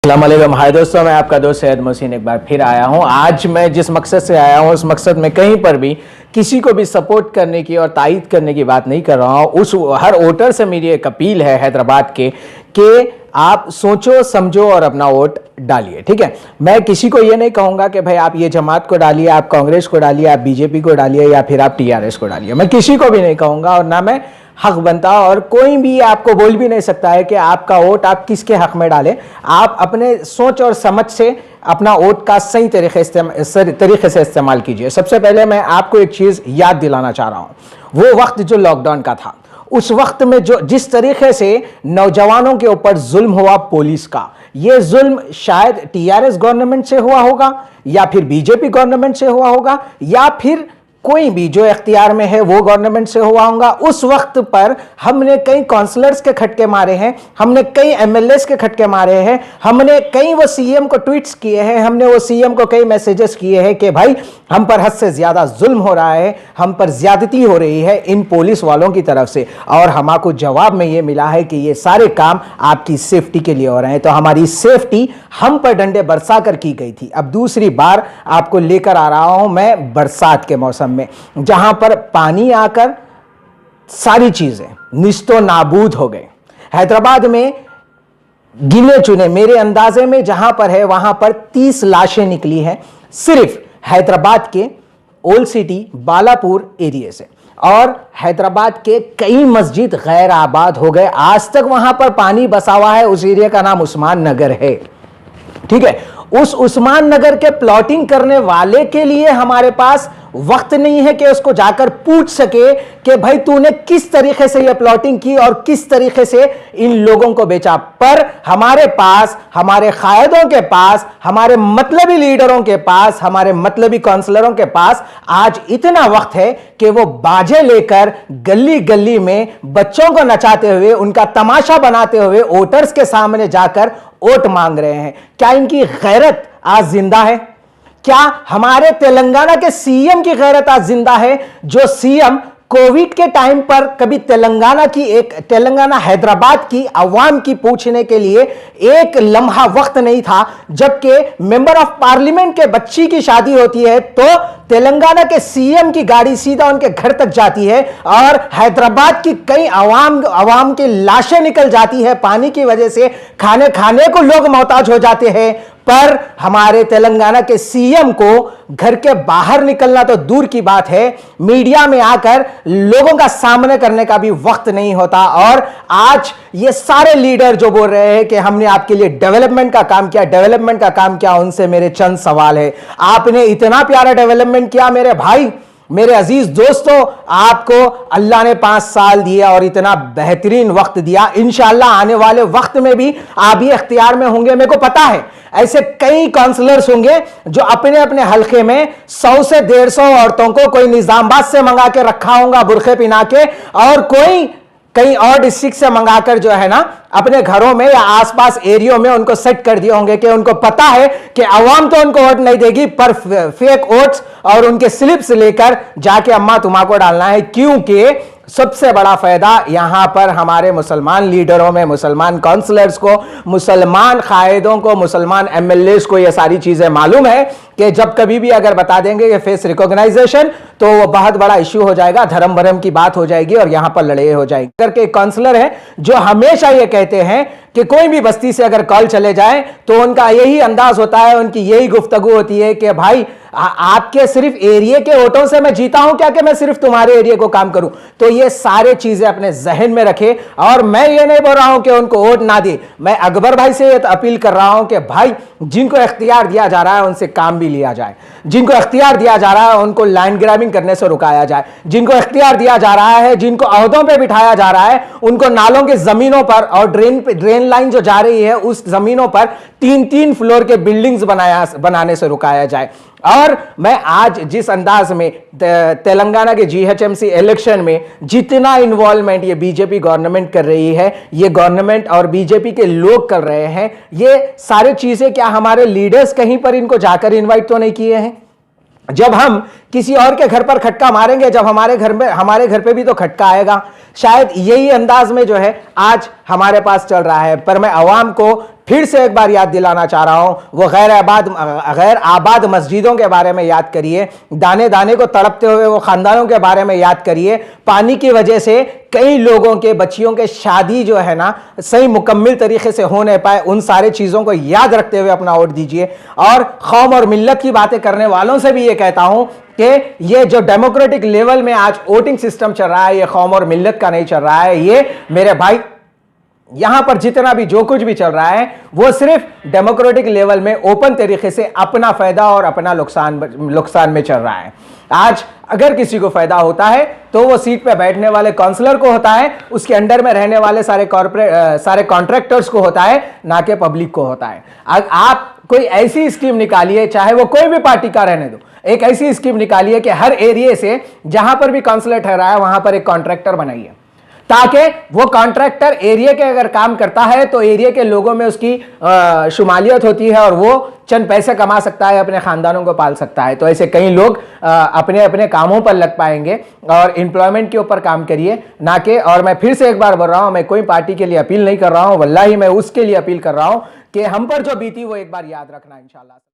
अस्सलाम वालेकुम। हाय दोस्तों, मैं आपका दोस्त सैयद मोहसिन एक बार फिर आया हूं। आज मैं जिस मकसद से आया हूं उस मकसद में कहीं पर भी किसी को भी सपोर्ट करने की और तायीद करने की बात नहीं कर रहा हूं। उस हर वोटर से मेरी एक अपील है हैदराबाद के कि आप सोचो समझो और अपना वोट डालिए। ठीक है, मैं किसी को ये नहीं कहूंगा कि भाई आप ये जमात को डालिए, आप कांग्रेस को डालिए, आप बीजेपी को डालिए या फिर आप टीआरएस को डालिए। मैं किसी को भी नहीं कहूंगा और ना मैं हक बनता, और कोई भी आपको बोल भी नहीं सकता है कि आपका वोट आप किसके हक में डालें। आप अपने सोच और समझ से अपना वोट का सही तरीके से इस्तेमाल कीजिए। सबसे पहले मैं आपको एक चीज़ याद दिलाना चाह रहा हूँ। वो वक्त जो लॉकडाउन का था, उस वक्त में जो जिस तरीके से नौजवानों के ऊपर जुल्म हुआ पुलिस का, ये जुल्म शायद टीआरएस गवर्नमेंट से हुआ होगा या फिर बीजेपी गवर्नमेंट से हुआ होगा या फिर कोई भी जो इख्तियार में है वो गवर्नमेंट से हुआ होगा। उस वक्त पर हमने कई काउंसलर्स के खटके मारे हैं, हमने कई एमएलएस के खटके मारे हैं, हमने कई वो सीएम को ट्वीट्स किए हैं, हमने वो सीएम को कई मैसेजेस किए हैं कि भाई हम पर हद से ज्यादा जुल्म हो रहा है, हम पर ज्यादती हो रही है इन पुलिस वालों की तरफ से। और हमको जवाब में ये मिला है कि ये सारे काम आपकी सेफ्टी के लिए हो रहे हैं। तो हमारी सेफ्टी हम पर डंडे बरसा कर की गई थी। अब दूसरी बार आपको लेकर आ रहा हूं मैं बरसात के मौसम में, जहां पर पानी आकर सारी चीजें निस्तो नाबूद हो गए। हैदराबाद में गिने चुने मेरे अंदाजे में जहां पर है वहां पर 30 लाशें निकली हैं सिर्फ हैदराबाद के ओल्ड सिटी बालापुर एरिया से, और हैदराबाद के कई मस्जिद गैर आबाद हो गए। आज तक वहां पर पानी बसा हुआ है। उस एरिया का नाम उस्मान नगर है। ठीक है, उस उस्मान नगर के प्लॉटिंग करने वाले के लिए हमारे पास वक्त नहीं है कि उसको जाकर पूछ सके कि भाई तूने किस तरीके से यह प्लॉटिंग की और किस तरीके से इन लोगों को बेचा। पर हमारे पास, हमारे कायदों के पास, हमारे मतलबी लीडरों के पास, हमारे मतलबी काउंसलरों के पास आज इतना वक्त है कि वो बाजे लेकर गली गली में बच्चों को नचाते हुए, उनका तमाशा बनाते हुए वोटर्स के सामने जाकर वोट मांग रहे हैं। क्या इनकी गैरत आज जिंदा है? क्या हमारे तेलंगाना के सीएम की गैरत आज जिंदा है, जो सीएम कोविड के टाइम पर कभी तेलंगाना हैदराबाद की आवाम की पूछने के लिए एक लम्हा वक्त नहीं था। जबकि मेंबर ऑफ पार्लियामेंट के बच्ची की शादी होती है तो तेलंगाना के सीएम की गाड़ी सीधा उनके घर तक जाती है और हैदराबाद की कई आवाम की लाशें निकल जाती है पानी की वजह से। खाने को लोग मोहताज हो जाते हैं, पर हमारे तेलंगाना के सीएम को घर के बाहर निकलना तो दूर की बात है, मीडिया में आकर लोगों का सामना करने का भी वक्त नहीं होता। और आज ये सारे लीडर जो बोल रहे हैं कि हमने आपके लिए डेवलपमेंट का काम किया, उनसे मेरे चंद सवाल है। आपने इतना प्यारा डेवलपमेंट किया मेरे भाई, मेरे अजीज दोस्तों, आपको अल्लाह ने 5 साल दिया और इतना बेहतरीन वक्त दिया। इंशाअल्लाह आने वाले वक्त में भी आप ही इख्तियार में होंगे। मेरे को पता है ऐसे कई काउंसलर्स होंगे जो अपने अपने हलके में 100 से 150 औरतों को कोई निजामाबाद से मंगा के रखा होगा बुरखे पिना के, और कोई कहीं और डिस्ट्रिक्ट से मंगाकर जो है ना अपने घरों में या आसपास एरियो में उनको सेट कर दिए होंगे कि उनको पता है कि अवाम तो उनको वोट नहीं देगी, पर फेक वोट्स और उनके स्लिप्स लेकर जाके अम्मा तुम्हाको डालना है। क्योंकि सबसे बड़ा फायदा यहां पर हमारे मुसलमान लीडरों में, मुसलमान काउंसलर्स को, मुसलमान कायदों को, मुसलमान एमएलएस को यह सारी चीजें मालूम है कि जब कभी भी अगर बता देंगे कि फेस रिकॉग्नाइजेशन तो वो बहुत बड़ा इश्यू हो जाएगा, धर्म भरम की बात हो जाएगी और यहां पर लड़ाई हो जाएगी। करके काउंसलर है जो हमेशा ये कहते हैं कि कोई भी बस्ती से अगर कॉल चले जाए तो उनका यही अंदाज होता है, उनकी यही गुफ्तगू होती है कि भाई आपके सिर्फ एरिया के वोटों से मैं जीता हूं क्या कि मैं सिर्फ तुम्हारे एरिया को काम करूं। तो ये सारे चीजें अपने जहन में रखे। और मैं ये नहीं बोल रहा हूं कि उनको वोट ना दे, मैं अकबर भाई से ये अपील कर रहा हूं कि भाई जिनको इख्तियार दिया जा रहा है उनसे काम भी लिया जाए, जिनको इख्तियार दिया जा रहा है उनको लैंड ग्रैबिंग करने से रुकाया जाए, जिनको इख्तियार दिया जा रहा है, जिनको अहदों पे बिठाया जा रहा है, उनको नालों की जमीनों पर और ड्रेन लाइन जो जा रही है उस जमीनों पर 3-3 फ्लोर के बिल्डिंग्स बनाने से रुकाया जाए। और मैं आज जिस अंदाज में तेलंगाना के जीएचएमसी इलेक्शन में जितना इन्वॉल्वमेंट ये बीजेपी गवर्नमेंट कर रही है, ये गवर्नमेंट और बीजेपी के लोग कर रहे हैं, ये सारी चीजें क्या हमारे लीडर्स कहीं पर इनको जाकर इनवाइट तो नहीं किए हैं? जब हम किसी और के घर पर खटका मारेंगे, जब हमारे घर पे भी तो खटका आएगा। शायद यही अंदाज में जो है आज हमारे पास चल रहा है। पर मैं अवाम को फिर से एक बार याद दिलाना चाह रहा हूं, वो गैर आबाद मस्जिदों के बारे में याद करिए, दाने दाने को तड़पते हुए वो खानदानों के बारे में याद करिए। पानी की वजह से कई लोगों के बच्चियों के शादी जो है ना सही मुकम्मल तरीके से हो नहीं पाए। उन सारे चीज़ों को याद रखते हुए अपना वोट दीजिए। और कौम और मिल्लत की बातें करने वालों से भी ये कहता हूं कि ये जो डेमोक्रेटिक लेवल में आज वोटिंग सिस्टम चल रहा है, ये कौम और मिल्लत का नहीं चल रहा है। ये मेरे भाई यहां पर जितना भी जो कुछ भी चल रहा है वो सिर्फ डेमोक्रेटिक लेवल में ओपन तरीके से अपना फायदा और अपना नुकसान में चल रहा है। आज अगर किसी को फायदा होता है तो वो सीट पे बैठने वाले काउंसलर को होता है, उसके अंडर में रहने वाले सारे कॉन्ट्रैक्टर्स को होता है, ना कि पब्लिक को होता है। आप कोई ऐसी स्कीम निकालिए, चाहे वो कोई भी पार्टी का रहने दो, एक ऐसी स्कीम निकालिए कि हर एरिया से जहां पर भी काउंसलर ठहरा है वहां पर एक कॉन्ट्रैक्टर बनाइए, ताकि वो कॉन्ट्रैक्टर एरिया के अगर काम करता है तो एरिया के लोगों में उसकी शुमालियत होती है और वो चंद पैसे कमा सकता है, अपने खानदानों को पाल सकता है। तो ऐसे कई लोग अपने अपने कामों पर लग पाएंगे और एम्प्लॉयमेंट के ऊपर काम करिए, ना कि। और मैं फिर से एक बार बोल रहा हूं, मैं कोई पार्टी के लिए अपील नहीं कर रहा हूं, वल्लाही मैं उसके लिए अपील कर रहा हूं कि हम पर जो बीती वो एक बार याद रखना इंशाल्लाह।